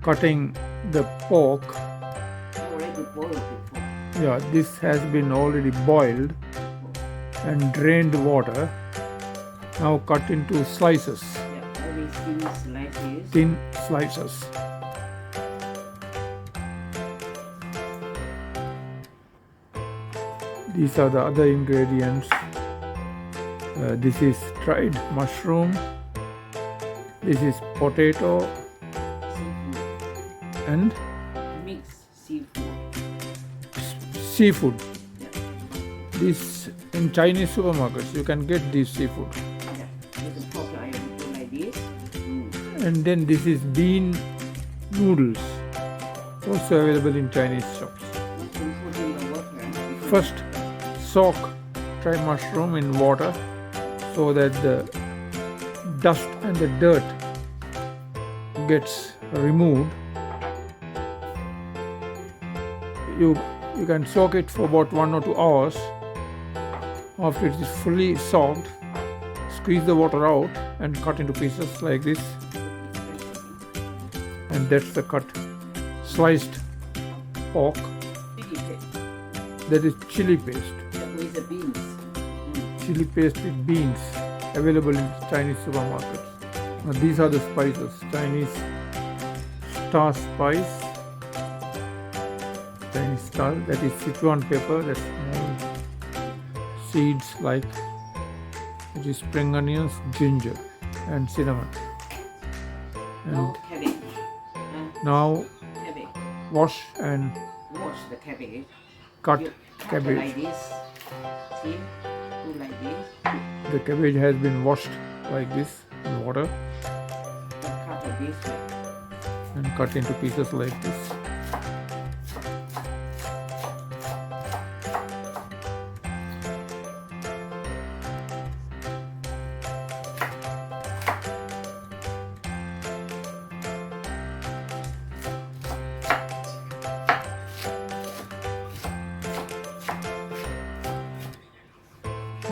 cutting the pork. Already boiled before. Yeah, this has been already boiled and drained water. Now cut into slices, Yeah, very thin slices. thin slices. These are the other ingredients. This is dried mushroom. This is potato Seafood. and Mixed seafood. seafood. Yeah. This in Chinese supermarkets you can get this seafood. Yeah. With the pork I will do like this. And then this is bean noodles, also available in Chinese shops. You can put in the water. First, soak dry mushroom in water so that the dust and the dirt gets removed. You can soak it for about 1 or 2 hours. After it is fully soaked, squeeze the water out and cut into pieces like this. And that's the cut sliced pork. Chili paste. That is chili paste. With the beans. Chili paste with beans available in Chinese supermarkets. Now these are the spices. Chinese star spice. Chinese star, that is Sichuan pepper, that's small seeds like, it is spring onions, ginger and cinnamon. No And cabbage. now Cabbage. wash and Wash the cabbage. cut You cut cabbage. like this. See? Do like this. The cabbage has been washed like this in water And cut it this way. and cut into pieces like this.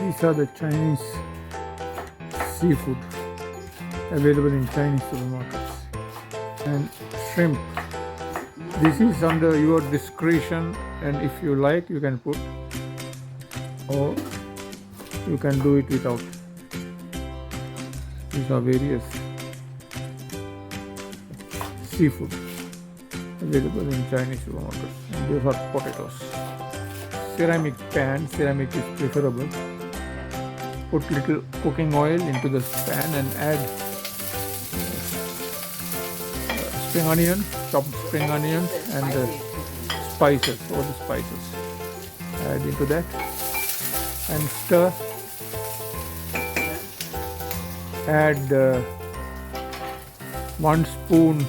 These are the Chinese seafood available in Chinese supermarkets. And shrimp. This is under your discretion, and if you like you can put, or you can do it without. These are various seafood available in Chinese supermarkets. And these are potatoes. Ceramic pan, ceramic is preferable. Put little cooking oil into the pan and add spring onion, chopped spring onion and spices, all the spices. Add into that and stir. Add 1 spoon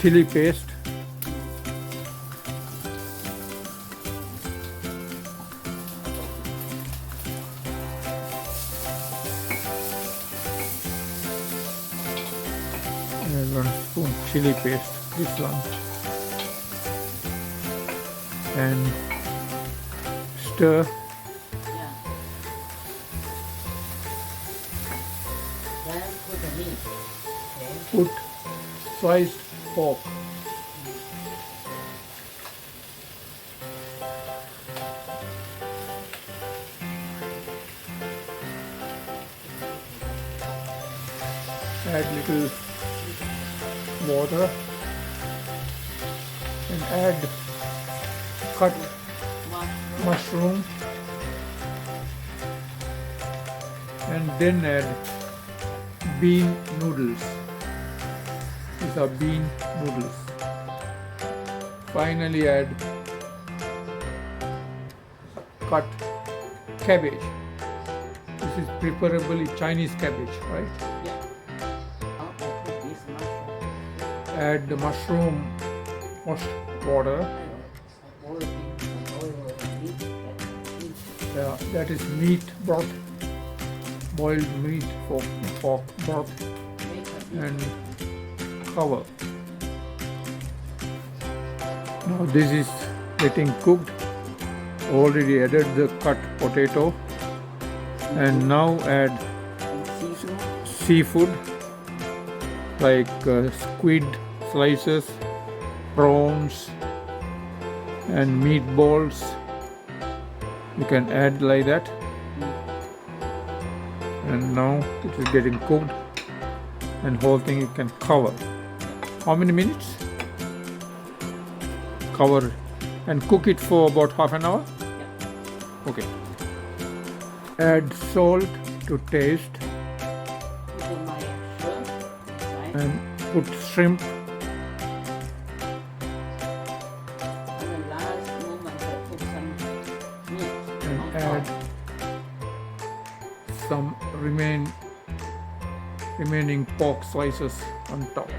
chili paste. And 1 spoon chili paste, this one, and stir. Yeah. Then put the meat. Okay. Put sliced pork. Add little water and add cut mushroom and then add bean noodles. These are bean noodles. Finally add cut cabbage. This is preferably Chinese cabbage, right? Yeah. I'll put this mushroom. Add the mushroom, washed water. That is meat broth, boiled meat for pork broth, and cover. Now this is getting cooked. Already added the cut potato, and now add seafood like squid slices, prawns, and meatballs. You can add like that. And now it is getting cooked, and whole thing you can cover. How many minutes? Cover and cook it for about half an hour. Okay. Add salt to taste Put my shrimp inside. and put shrimp. And the last moment I put some meat And on add top. some remaining pork slices on top.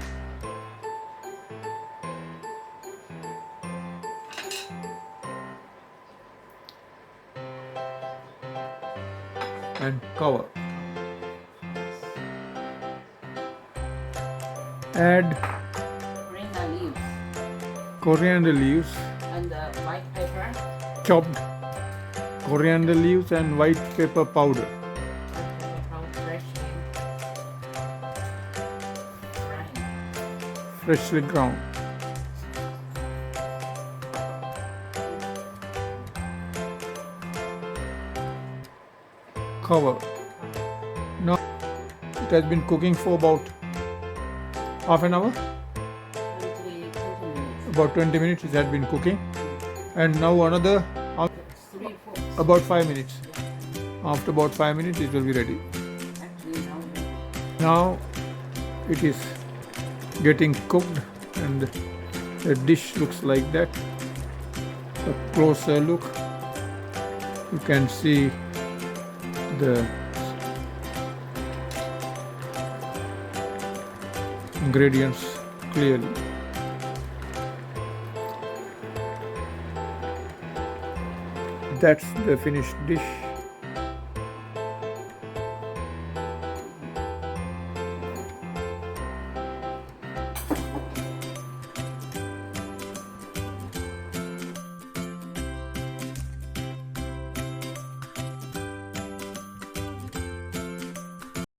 And cover. Add Coriander leaves coriander leaves, and the white pepper. chopped coriander leaves and white pepper powder. Freshly ground. Cover. Now it has been cooking for about half an hour, 20 minutes. about 20 minutes it had been cooking, and now another 3/4. about 5 minutes. After about 5 minutes it will be ready. Actually Now it is getting cooked and the dish looks like that. A closer look, you can see the ingredients clearly. That's the finished dish.